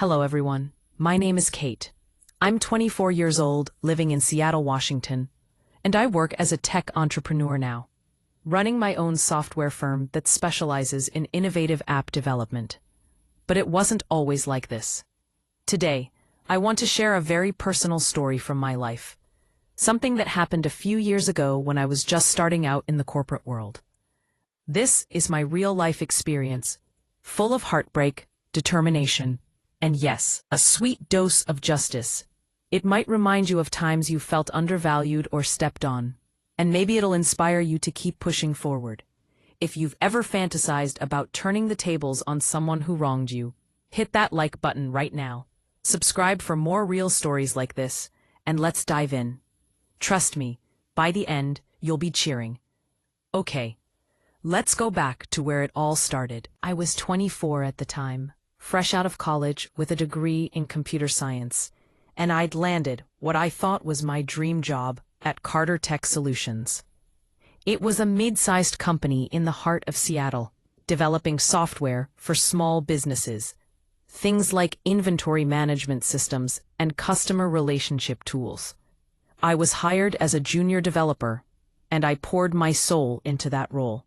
Hello everyone, my name is Kate. I'm 24 years old, living in Seattle, Washington, and I work as a tech entrepreneur now, running my own software firm that specializes in innovative app development. But it wasn't always like this. Today, I want to share a very personal story from my life, something that happened a few years ago when I was just starting out in the corporate world. This is my real-life experience, full of heartbreak, determination, and yes, a sweet dose of justice. It might remind you of times you felt undervalued or stepped on, and maybe it'll inspire you to keep pushing forward. If you've ever fantasized about turning the tables on someone who wronged you, hit that like button right now. Subscribe for more real stories like this, and let's dive in. Trust me, by the end, you'll be cheering. Okay, let's go back to where it all started. I was 24 at the time, fresh out of college with a degree in computer science, and I'd landed what I thought was my dream job at Carter Tech Solutions. It was a mid-sized company in the heart of Seattle, developing software for small businesses, things like inventory management systems and customer relationship tools. I was hired as a junior developer, and I poured my soul into that role.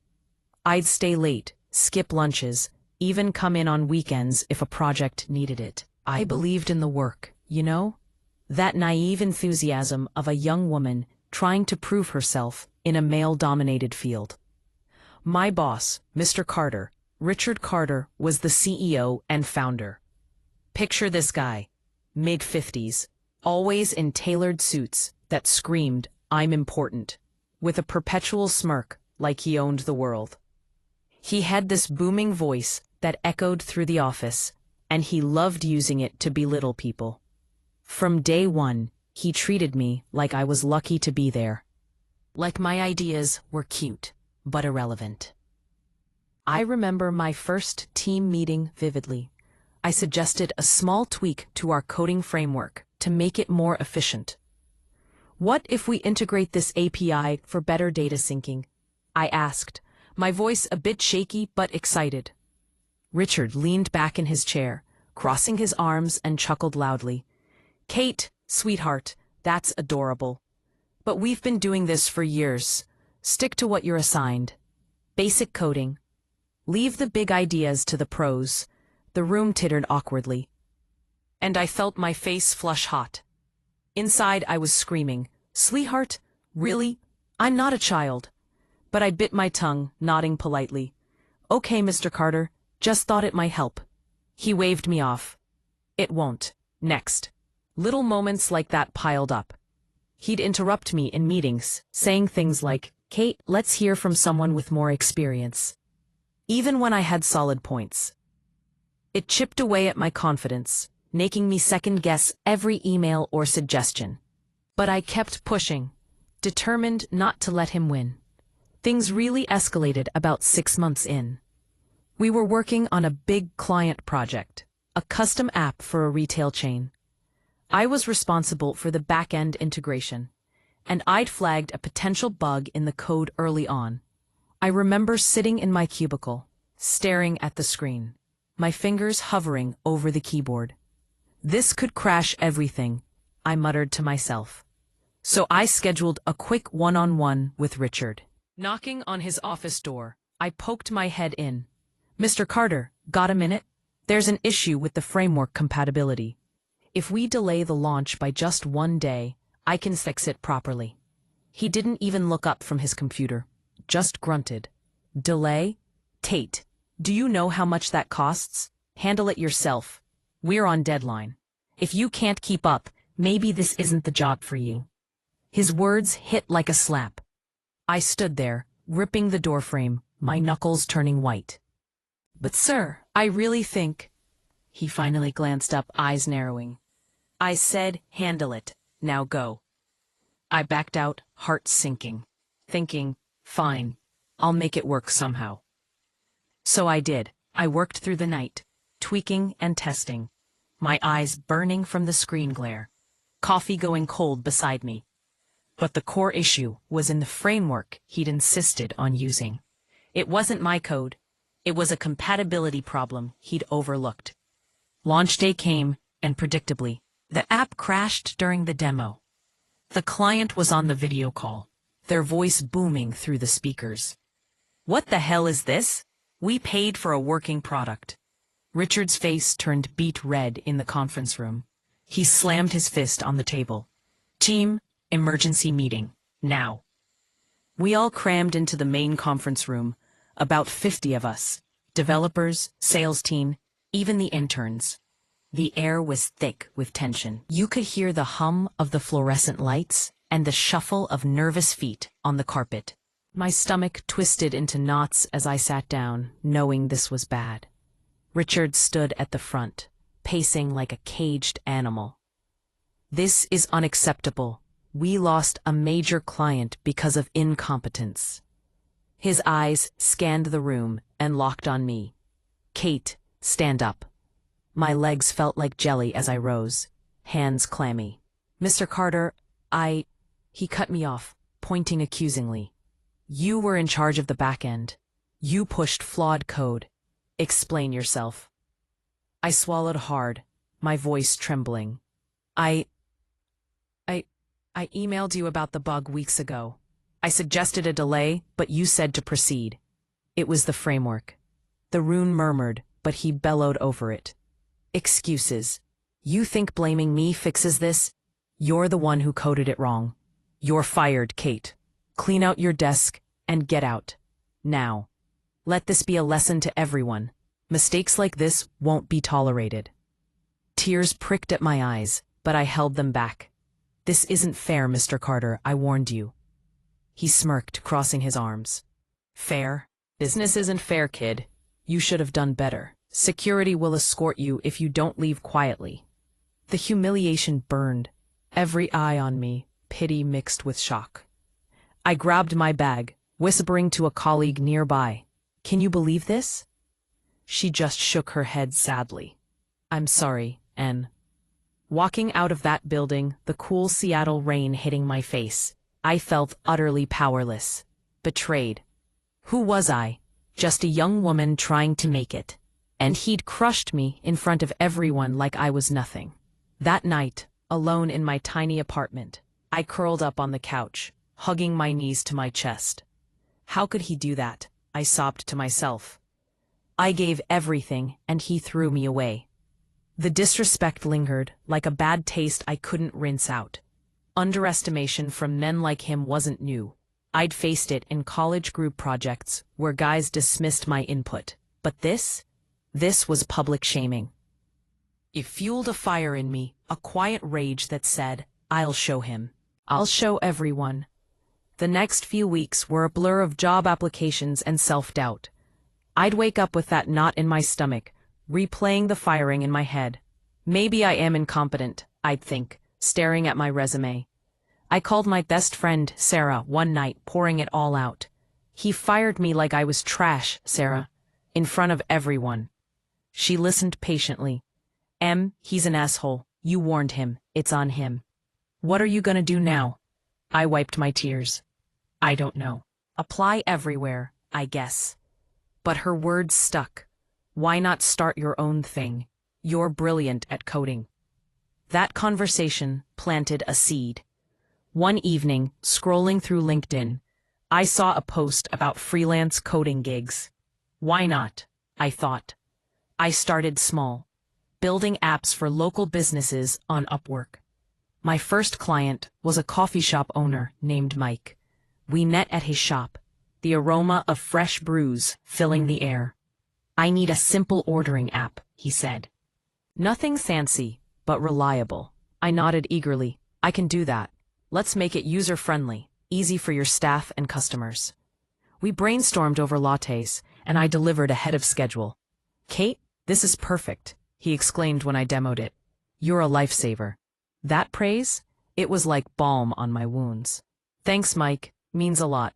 I'd stay late, skip lunches, even come in on weekends if a project needed it. I believed in the work, you know? That naive enthusiasm of a young woman trying to prove herself in a male-dominated field. My boss, Mr. Carter, Richard Carter, was the CEO and founder. Picture this guy, mid-50s, always in tailored suits that screamed, "I'm important," with a perpetual smirk like he owned the world. He had this booming voice that echoed through the office, and he loved using it to belittle people. From day one, he treated me like I was lucky to be there. Like my ideas were cute, but irrelevant. I remember my first team meeting vividly. I suggested a small tweak to our coding framework to make it more efficient. What if we integrate this API for better data syncing? I asked, my voice a bit shaky but excited. Richard leaned back in his chair, crossing his arms, and chuckled loudly. "Kate, sweetheart, that's adorable. But we've been doing this for years. Stick to what you're assigned. Basic coding. Leave the big ideas to the pros." The room tittered awkwardly, and I felt my face flush hot. Inside I was screaming, "Sweetheart, really? I'm not a child." But I bit my tongue, nodding politely. "Okay, Mr. Carter, just thought it might help." He waved me off. "It won't." Next. Little moments like that piled up. He'd interrupt me in meetings, saying things like, "Kate, let's hear from someone with more experience." Even when I had solid points. It chipped away at my confidence, making me second-guess every email or suggestion. But I kept pushing, determined not to let him win. Things really escalated about 6 months in. We were working on a big client project, a custom app for a retail chain. I was responsible for the back-end integration, and I'd flagged a potential bug in the code early on. I remember sitting in my cubicle, staring at the screen, my fingers hovering over the keyboard. This could crash everything, I muttered to myself. So I scheduled a quick one-on-one with Richard. Knocking on his office door, I poked my head in. "Mr. Carter, got a minute? There's an issue with the framework compatibility. If we delay the launch by just 1 day, I can fix it properly." He didn't even look up from his computer, just grunted. "Delay? Tate, do you know how much that costs? Handle it yourself. We're on deadline. If you can't keep up, maybe this isn't the job for you." His words hit like a slap. I stood there, gripping the doorframe, my knuckles turning white. "But sir, I really think—" He finally glanced up, eyes narrowing. I said, "Handle it. Now go." I backed out, heart sinking, thinking, fine, I'll make it work somehow. So I did. I worked through the night, tweaking and testing, my eyes burning from the screen glare, coffee going cold beside me. But the core issue was in the framework he'd insisted on using. It wasn't my code. It was a compatibility problem he'd overlooked. Launch day came, and predictably, the app crashed during the demo. The client was on the video call, their voice booming through the speakers. "What the hell is this? We paid for a working product." Richard's face turned beet red in the conference room. He slammed his fist on the table. "Team, emergency meeting, now." We all crammed into the main conference room, about 50 of us, developers, sales team, even the interns. The air was thick with tension. You could hear the hum of the fluorescent lights and the shuffle of nervous feet on the carpet. My stomach twisted into knots as I sat down, knowing this was bad. Richard stood at the front, pacing like a caged animal. "This is unacceptable. We lost a major client because of incompetence." His eyes scanned the room and locked on me. "Kate, stand up." My legs felt like jelly as I rose, hands clammy. "Mr. Carter, He cut me off, pointing accusingly. "You were in charge of the back end. You pushed flawed code. Explain yourself." I swallowed hard, my voice trembling. I emailed you about the bug weeks ago. I suggested a delay, but you said to proceed. It was the framework." The Rune murmured, but he bellowed over it. "Excuses. You think blaming me fixes this? You're the one who coded it wrong. You're fired, Kate. Clean out your desk and get out. Now. Let this be a lesson to everyone. Mistakes like this won't be tolerated." Tears pricked at my eyes, but I held them back. "This isn't fair, Mr. Carter, I warned you." He smirked, crossing his arms. "Fair? Business isn't fair, kid. You should have done better. Security will escort you if you don't leave quietly." The humiliation burned, every eye on me, pity mixed with shock. I grabbed my bag, whispering to a colleague nearby, "Can you believe this?" She just shook her head sadly. "I'm sorry, N." Walking out of that building, the cool Seattle rain hitting my face, I felt utterly powerless, betrayed. Who was I? Just a young woman trying to make it. And he'd crushed me in front of everyone like I was nothing. That night, alone in my tiny apartment, I curled up on the couch, hugging my knees to my chest. How could he do that? I sobbed to myself. I gave everything, and he threw me away. The disrespect lingered, like a bad taste I couldn't rinse out. Underestimation from men like him wasn't new. I'd faced it in college group projects where guys dismissed my input. But this was public shaming. It fueled a fire in me, a quiet rage that said, "I'll show him. I'll show everyone." The next few weeks were a blur of job applications and self-doubt. I'd wake up with that knot in my stomach, replaying the firing in my head. Maybe I am incompetent, I'd think, staring at my resume. I called my best friend, Sarah, one night, pouring it all out. "He fired me like I was trash, Sarah, in front of everyone." She listened patiently. He's an asshole. You warned him. It's on him." "What are you gonna do now?" I wiped my tears. "I don't know. Apply everywhere, I guess." But her words stuck. "Why not start your own thing? You're brilliant at coding." That conversation planted a seed. One evening, scrolling through LinkedIn, I saw a post about freelance coding gigs. Why not? I thought. I started small, building apps for local businesses on Upwork. My first client was a coffee shop owner named Mike. We met at his shop, the aroma of fresh brews filling the air. "I need a simple ordering app," he said. "Nothing fancy, but reliable." I nodded eagerly. "I can do that. Let's make it user-friendly, easy for your staff and customers." We brainstormed over lattes, and I delivered ahead of schedule. "Kate, this is perfect," he exclaimed when I demoed it. "You're a lifesaver." That praise? It was like balm on my wounds. "Thanks, Mike. Means a lot."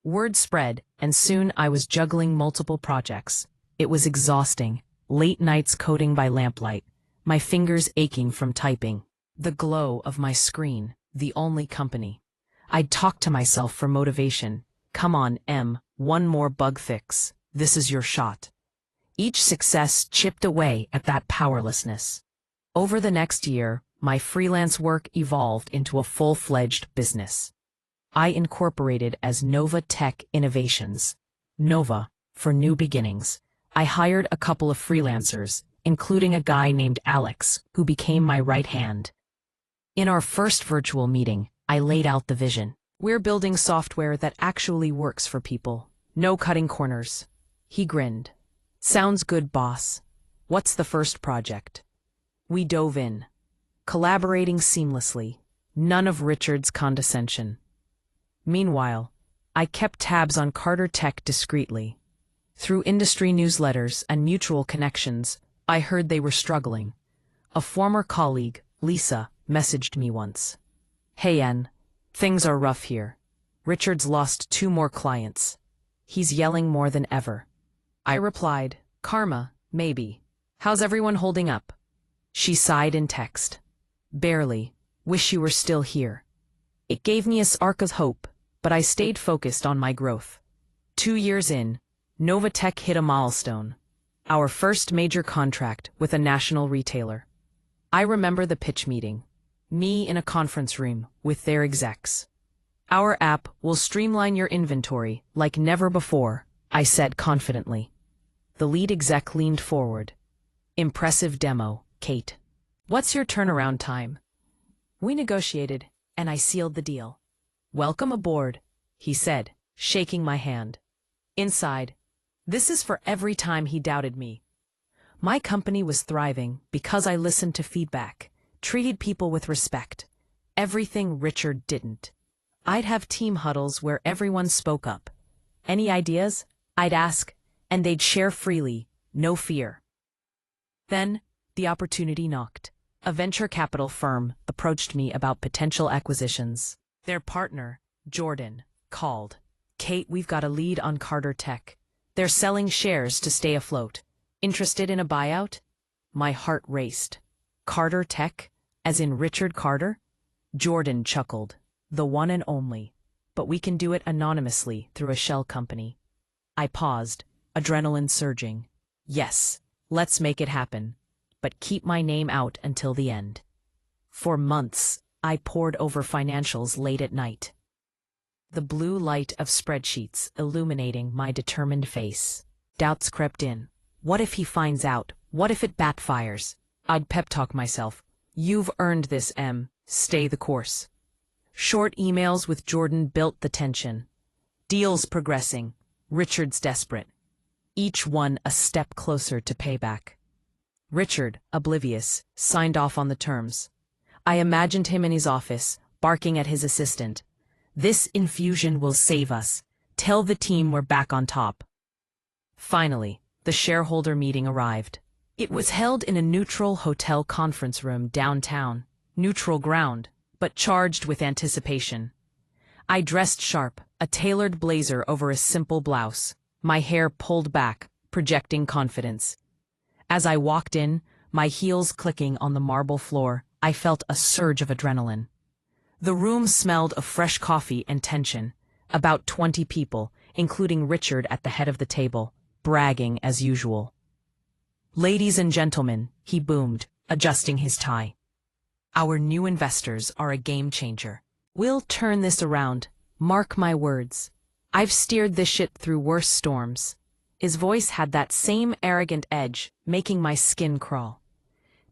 Word spread, and soon I was juggling multiple projects. It was exhausting. Late nights coding by lamplight, my fingers aching from typing. The glow of my screen, the only company. I'd talk to myself for motivation. "Come on, one more bug fix. This is your shot." Each success chipped away at that powerlessness. Over the next year, my freelance work evolved into a full-fledged business. I incorporated as Nova Tech Innovations. Nova, for new beginnings. I hired a couple of freelancers, including a guy named Alex, who became my right hand. In our first virtual meeting, I laid out the vision. We're building software that actually works for people. No cutting corners. He grinned. Sounds good, boss. What's the first project? We dove in, collaborating seamlessly. None of Richard's condescension. Meanwhile, I kept tabs on Carter Tech discreetly. Through industry newsletters and mutual connections, I heard they were struggling. A former colleague, Lisa, messaged me once. Hey Ann, things are rough here. Richard's lost 2 more clients. He's yelling more than ever. I replied, Karma, maybe. How's everyone holding up? She sighed in text. Barely. Wish you were still here. It gave me a spark of hope, but I stayed focused on my growth. 2 years in, Novatech hit a milestone. Our first major contract with a national retailer. I remember the pitch meeting. Me in a conference room with their execs. Our app will streamline your inventory like never before, I said confidently. The lead exec leaned forward. Impressive demo, Kate. What's your turnaround time? We negotiated, and I sealed the deal. Welcome aboard, he said, shaking my hand. Inside, this is for every time he doubted me. My company was thriving because I listened to feedback, treated people with respect. Everything Richard didn't. I'd have team huddles where everyone spoke up. Any ideas? I'd ask, and they'd share freely, no fear. Then, the opportunity knocked. A venture capital firm approached me about potential acquisitions. Their partner, Jordan, called. Kate, we've got a lead on Carter Tech. They're selling shares to stay afloat. Interested in a buyout? My heart raced. Carter Tech? As in Richard Carter? Jordan chuckled. The one and only. But we can do it anonymously through a shell company. I paused, adrenaline surging. Yes, let's make it happen. But keep my name out until the end. For months, I pored over financials late at night. The blue light of spreadsheets illuminating my determined face. Doubts crept in. What if he finds out? What if it backfires? I'd pep talk myself. You've earned this, Em. Stay the course. Short emails with Jordan built the tension. Deals progressing. Richard's desperate. Each one a step closer to payback. Richard, oblivious, signed off on the terms. I imagined him in his office, barking at his assistant. This infusion will save us. Tell the team we're back on top. Finally, the shareholder meeting arrived. It was held in a neutral hotel conference room downtown. Neutral ground, but charged with anticipation. I dressed sharp, a tailored blazer over a simple blouse, my hair pulled back, projecting confidence. As I walked in, my heels clicking on the marble floor, I felt a surge of adrenaline. The room smelled of fresh coffee and tension. About 20 people, including Richard at the head of the table, bragging as usual. Ladies and gentlemen, he boomed, adjusting his tie. Our new investors are a game changer. We'll turn this around. Mark my words. I've steered this shit through worse storms. His voice had that same arrogant edge, making my skin crawl.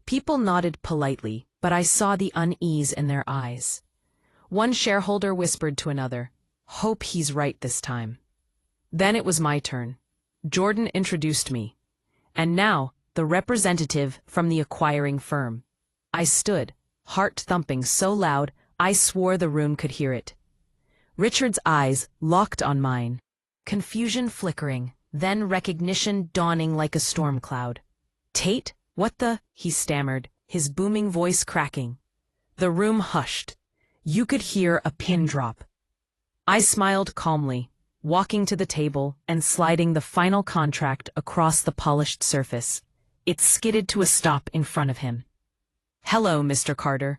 People nodded politely, but I saw the unease in their eyes. One shareholder whispered to another, "Hope he's right this time." Then it was my turn. Jordan introduced me. And now, the representative from the acquiring firm. I stood, heart thumping so loud, I swore the room could hear it. Richard's eyes locked on mine. Confusion flickering, then recognition dawning like a storm cloud. "Tate, what the?" he stammered, his booming voice cracking. The room hushed. You could hear a pin drop. I smiled calmly, walking to the table and sliding the final contract across the polished surface. It skidded to a stop in front of him. "Hello, Mr. Carter.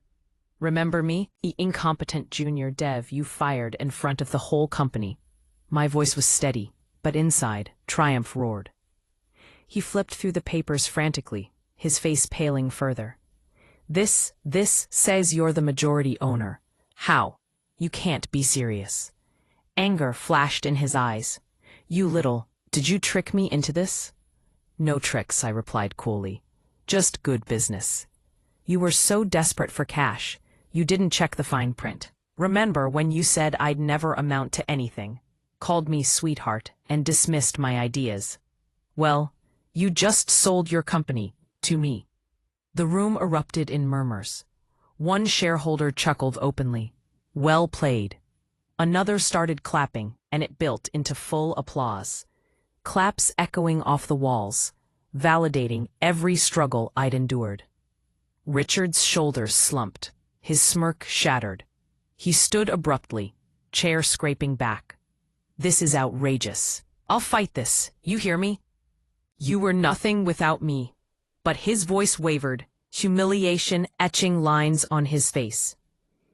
Remember me? The incompetent junior dev you fired in front of the whole company." My voice was steady, but inside, triumph roared. He flipped through the papers frantically, his face paling further. This says you're the majority owner. How? You can't be serious. Anger flashed in his eyes. Did you trick me into this? No tricks, I replied coolly. Just good business. You were so desperate for cash, you didn't check the fine print. Remember when you said I'd never amount to anything, called me sweetheart, and dismissed my ideas? Well, you just sold your company to me. The room erupted in murmurs. One shareholder chuckled openly. Well played. Another started clapping, and it built into full applause. Claps echoing off the walls, validating every struggle I'd endured. Richard's shoulders slumped, his smirk shattered. He stood abruptly, chair scraping back. This is outrageous. I'll fight this, you hear me? You were nothing without me. But his voice wavered, humiliation etching lines on his face.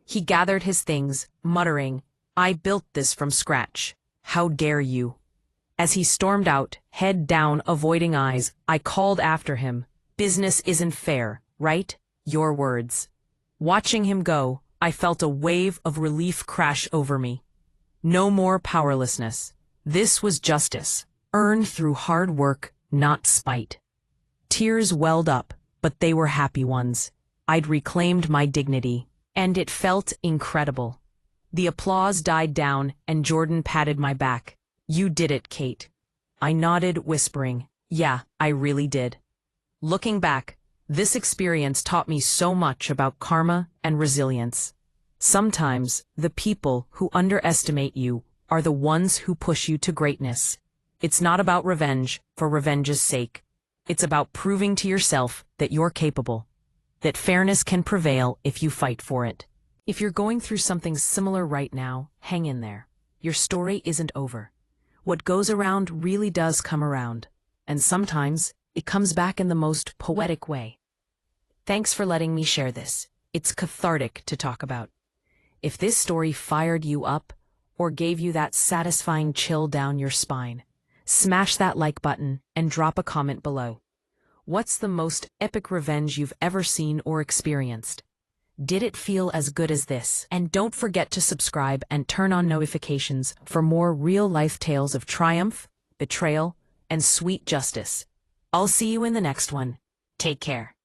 He gathered his things, muttering, I built this from scratch. How dare you? As he stormed out, head down, avoiding eyes, I called after him. Business isn't fair, right? Your words. Watching him go, I felt a wave of relief crash over me. No more powerlessness. This was justice, earned through hard work, not spite. Tears welled up, but they were happy ones. I'd reclaimed my dignity, and it felt incredible. The applause died down, and Jordan patted my back. You did it, Kate. I nodded, whispering, yeah, I really did. Looking back, this experience taught me so much about karma and resilience. Sometimes, the people who underestimate you are the ones who push you to greatness. It's not about revenge for revenge's sake. It's about proving to yourself that you're capable, that fairness can prevail if you fight for it. If you're going through something similar right now, hang in there. Your story isn't over. What goes around really does come around, and sometimes it comes back in the most poetic way. Thanks for letting me share this. It's cathartic to talk about. If this story fired you up or gave you that satisfying chill down your spine, smash that like button and drop a comment below. What's the most epic revenge you've ever seen or experienced? Did it feel as good as this? And don't forget to subscribe and turn on notifications for more real-life tales of triumph, betrayal, and sweet justice. I'll see you in the next one. Take care.